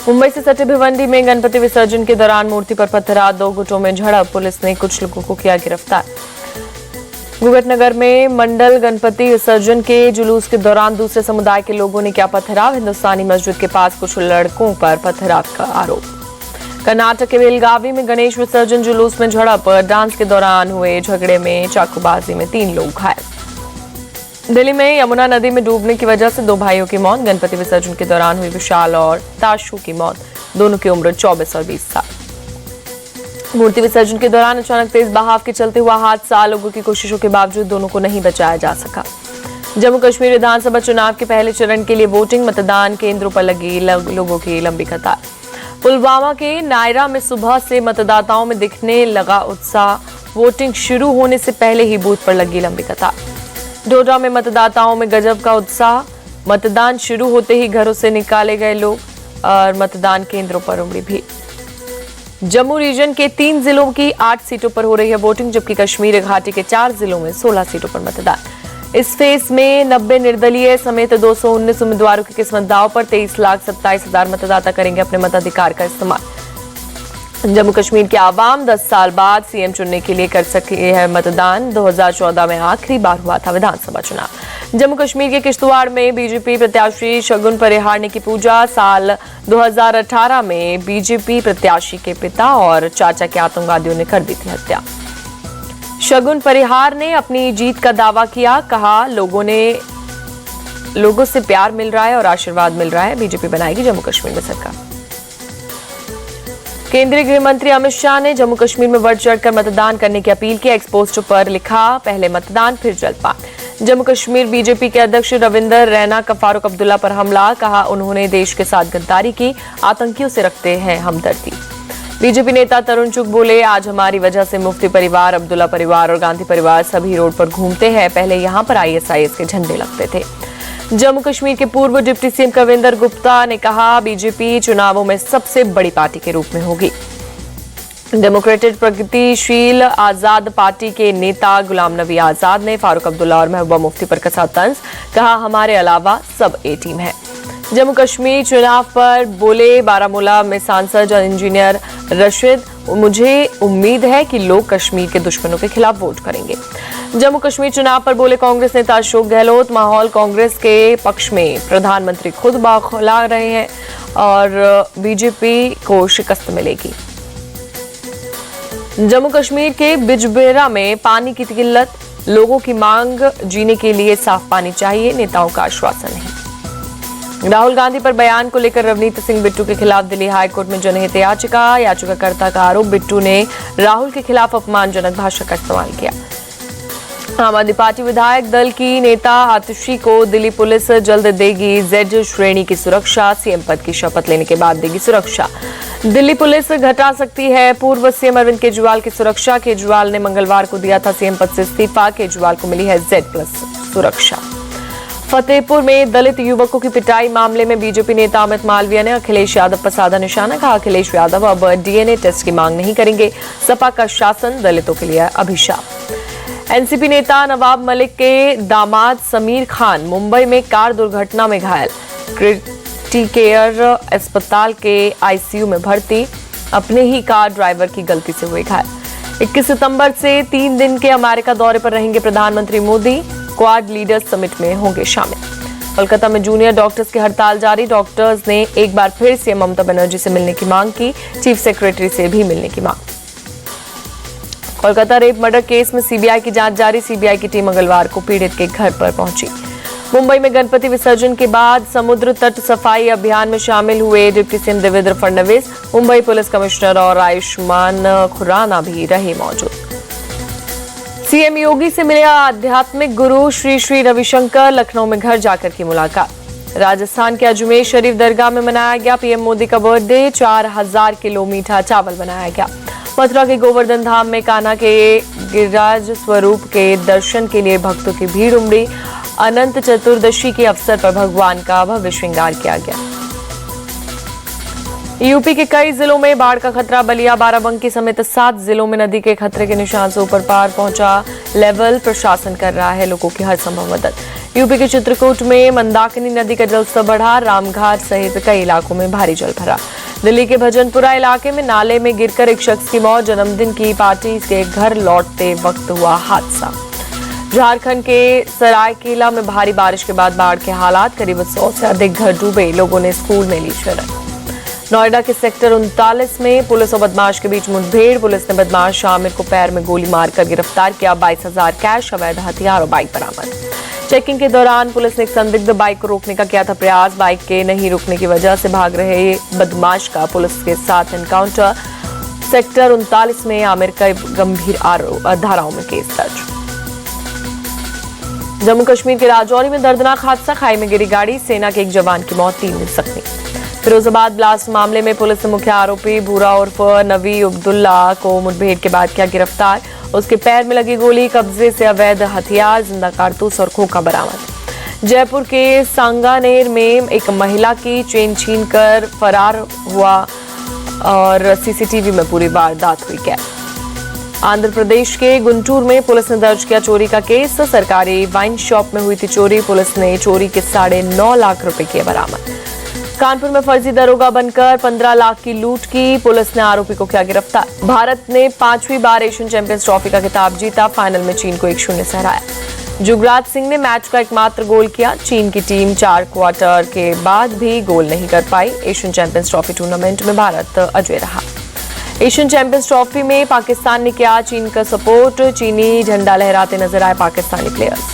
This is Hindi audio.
मुंबई से सटे भिवंडी में गणपति विसर्जन के दौरान मूर्ति पर पत्थरा, 2 गुटों में झड़प, पुलिस ने कुछ लोगों को किया गिरफ्तार। गुगतनगर में मंडल गणपति विसर्जन के जुलूस के दौरान दूसरे समुदाय के लोगों ने किया पथराव, हिंदुस्तानी मस्जिद के पास कुछ लड़कों पर पथराव का आरोप। कर्नाटक के बेलगावी में गणेश विसर्जन जुलूस में झड़प, डांस के दौरान हुए झगड़े में चाकूबाजी में 3 लोग घायल। दिल्ली में यमुना नदी में डूबने की वजह से 2 भाइयों की मौत, गणपति विसर्जन के दौरान हुई विशाल और ताशु की मौत, दोनों की उम्र 24 और 20 साल। मूर्ति विसर्जन के दौरान अचानक तेज बहाव के चलते हुआ हादसा, लोगों की कोशिशों के बावजूद दोनों को नहीं बचाया जा सका। जम्मू कश्मीर विधानसभा चुनाव के पहले चरण के लिए वोटिंग, मतदान केंद्रों पर लगी लोगों की लंबी कतार। पुलवामा के नायरा में सुबह से मतदाताओं में दिखने लगा उत्साह, वोटिंग शुरू होने से पहले ही बूथ पर लगी लंबी कतार। डोडा में मतदाताओं में गजब का उत्साह, मतदान शुरू होते ही घरों से निकाले गए लोग और मतदान केंद्रों पर उमड़ी भीड़। जम्मू रीजन के 3 जिलों की 8 सीटों पर हो रही है वोटिंग, जबकि कश्मीर घाटी के 4 जिलों में 16 सीटों पर मतदान। इस फेज में 90 निर्दलीय समेत 219 उम्मीदवारों की किस्मत दांव पर। 23,27,000 मतदाता करेंगे अपने मताधिकार का इस्तेमाल। जम्मू कश्मीर के आवाम 10 साल बाद सीएम चुनने के लिए कर सके है मतदान। 2014 में आखिरी बार हुआ था विधानसभा चुनाव। जम्मू कश्मीर के किश्तवाड़ में बीजेपी प्रत्याशी शगुन परिहार ने की पूजा। साल 2018 में बीजेपी प्रत्याशी के पिता और चाचा के आतंकवादियों ने कर दी थी हत्या। शगुन परिहार ने अपनी जीत का दावा किया, कहा लोगों से प्यार मिल रहा है और आशीर्वाद मिल रहा है, बीजेपी बनाएगी जम्मू कश्मीर में सरकार। केंद्रीय गृह मंत्री अमित शाह ने जम्मू कश्मीर में बढ़ चढ़कर मतदान करने की अपील की। एक्सपोस्ट पर लिखा, पहले मतदान फिर जलपान। जम्मू कश्मीर बीजेपी के अध्यक्ष रविंदर रैना का फारूक अब्दुल्ला पर हमला, कहा उन्होंने देश के साथ गद्दारी की, आतंकियों से रखते हैं हमदर्दी। बीजेपी नेता तरुण चुग बोले, आज हमारी वजह से मुफ्ती परिवार, अब्दुल्ला परिवार और गांधी परिवार सभी रोड पर घूमते हैं, पहले यहां पर ISIS के झंडे लगते थे। जम्मू कश्मीर के पूर्व डिप्टी सीएम कविंदर गुप्ता ने कहा, बीजेपी चुनावों में सबसे बड़ी पार्टी के रूप में होगी। डेमोक्रेटिक प्रगतिशील आजाद पार्टी के नेता गुलाम नबी आजाद ने फारूक अब्दुल्ला और महबूबा मुफ्ती पर कसा तंज, कहा हमारे अलावा सब A टीम है। जम्मू कश्मीर चुनाव पर बोले बारामूला में सांसद और इंजीनियर रशीद, मुझे उम्मीद है कि लोग कश्मीर के दुश्मनों के खिलाफ वोट करेंगे। जम्मू कश्मीर चुनाव पर बोले कांग्रेस नेता अशोक गहलोत, माहौल कांग्रेस के पक्ष में, प्रधानमंत्री खुद बौखला रहे हैं और बीजेपी को शिकस्त मिलेगी। जम्मू कश्मीर के बिजबेहरा में पानी की किल्लत, लोगों की मांग, जीने के लिए साफ पानी चाहिए, नेताओं का आश्वासन नहीं। राहुल गांधी पर बयान को लेकर रवनीत सिंह बिट्टू के खिलाफ दिल्ली हाईकोर्ट में जनहित याचिका। याचिकाकर्ता का आरोप, बिट्टू ने राहुल के खिलाफ अपमानजनक भाषा का इस्तेमाल किया। आम आदमी पार्टी विधायक दल की नेता आतिशी को दिल्ली पुलिस जल्द देगी Z श्रेणी की सुरक्षा, सीएम पद की शपथ लेने के बाद देगी सुरक्षा। दिल्ली पुलिस घटा सकती है पूर्व सीएम अरविंद केजरीवाल की सुरक्षा। केजरीवाल ने मंगलवार को दिया था सीएम पद से इस्तीफा, केजरीवाल को मिली है Z+ सुरक्षा। फतेहपुर में दलित युवकों की पिटाई मामले में बीजेपी नेता अमित मालवीय ने अखिलेश यादव पर साधा निशाना, कहा अखिलेश यादव अब DNA टेस्ट की मांग नहीं करेंगे, सपा का शासन दलितों के लिए अभिशाप। एनसीपी नेता नवाब मलिक के दामाद समीर खान मुंबई में कार दुर्घटना में घायल, क्रिटिकेयर अस्पताल के ICU में भर्ती, अपने ही कार ड्राइवर की गलती से हुए घायल। 21 सितंबर से 3 दिन के अमेरिका दौरे पर रहेंगे प्रधानमंत्री मोदी, क्वाड लीडर्स समिट में होंगे शामिल। कोलकाता में जूनियर डॉक्टर्स की हड़ताल जारी, डॉक्टर्स ने एक बार फिर सीएम ममता बनर्जी से मिलने की मांग की, चीफ सेक्रेटरी से भी मिलने की मांग। कोलकाता रेप मर्डर केस में सीबीआई की जांच जारी, सीबीआई की टीम मंगलवार को पीड़ित के घर पर पहुंची। मुंबई में गणपति विसर्जन के बाद समुद्र तट सफाई अभियान में शामिल हुए deputy CM Devendra Fadnavis, Mumbai police commissioner और आयुष्मान खुराना भी रहे मौजूद। सीएम योगी से मिले आध्यात्मिक गुरु श्री श्री रविशंकर, लखनऊ में घर जाकर की मुलाकात। राजस्थान के अजमेर शरीफ दरगाह में मनाया गया पीएम मोदी का बर्थडे, 4000 किलो मीठा चावल बनाया गया। मथुरा के गोवर्धन धाम में कान्हा के गिरिराज स्वरूप के दर्शन के लिए भक्तों की भीड़ उमड़ी। अनंत चतुर्दशी के अवसर पर भगवान का भव्य श्रृंगार किया गया। यूपी के कई जिलों में बाढ़ का खतरा, बलिया बाराबंकी समेत 7 जिलों में नदी के खतरे के निशान से ऊपर पार पहुंचा। लेवल प्रशासन कर रहा है लोगों की हर संभव मदद। यूपी के चित्रकूट में मंदाकिनी नदी का जलस्तर बढ़ा, रामघाट सहित कई इलाकों में भारी जल भरा। दिल्ली के भजनपुरा इलाके में नाले में गिरकर एक शख्स की मौत, जन्मदिन की पार्टी से घर लौटते वक्त हुआ हादसा। झारखंड के सरायकेला में भारी बारिश के बाद बाढ़ के हालात, करीब 100 से अधिक घर डूबे, लोगों ने स्कूल में ली शरण। नोएडा के सेक्टर 39 में पुलिस और बदमाश के बीच मुठभेड़, पुलिस ने बदमाश आमिर को पैर में गोली मारकर गिरफ्तार किया। 22,000 कैश, अवैध हथियार और बाइक बरामद। चेकिंग के दौरान पुलिस ने एक संदिग्ध बाइक को रोकने का किया था प्रयास। बाइक के नहीं रुकने की वजह से भाग रहे बदमाश का पुलिस के साथ एनकाउंटर। सेक्टर 39 में आमिर का गंभीर धाराओं में केस दर्ज। जम्मू कश्मीर के राजौरी में दर्दनाक हादसा, खाई में गिरी गाड़ी, सेना के एक जवान की मौत, 3 जख्मी। फिरोजाबाद ब्लास्ट मामले में पुलिस ने मुख्य आरोपी भूरा उर्फ नवी अब्दुल्ला को मुठभेड़ के बाद किया गिरफ्तार। उसके पैर में लगी गोली, कब्जे से अवैध हथियार, जिंदा कारतूस और खोखा बरामद। जयपुर के सांगानेर में एक महिला की चेन छीनकर फरार हुआ और सीसीटीवी में पूरी वारदात हुई कैद। आंध्र प्रदेश के गुंटूर में पुलिस ने दर्ज किया चोरी का केस, सरकारी वाइन शॉप में हुई थी चोरी, पुलिस ने चोरी के 9.5 लाख रुपए किए बरामद। कानपुर में फर्जी दरोगा बनकर 15 लाख की लूट की, पुलिस ने आरोपी को किया गिरफ्तार। भारत ने 5वीं बार एशियन चैंपियंस ट्रॉफी का खिताब जीता, फाइनल में चीन को 1-0 से हराया। जुगराज सिंह ने मैच का एकमात्र गोल किया, चीन की टीम 4 क्वार्टर के बाद भी गोल नहीं कर पाई। एशियन चैंपियंस ट्रॉफी टूर्नामेंट में भारत अजय रहा। एशियन चैंपियंस ट्रॉफी में पाकिस्तान ने किया चीन का सपोर्ट, चीनी झंडा लहराते नजर आए पाकिस्तानी प्लेयर्स।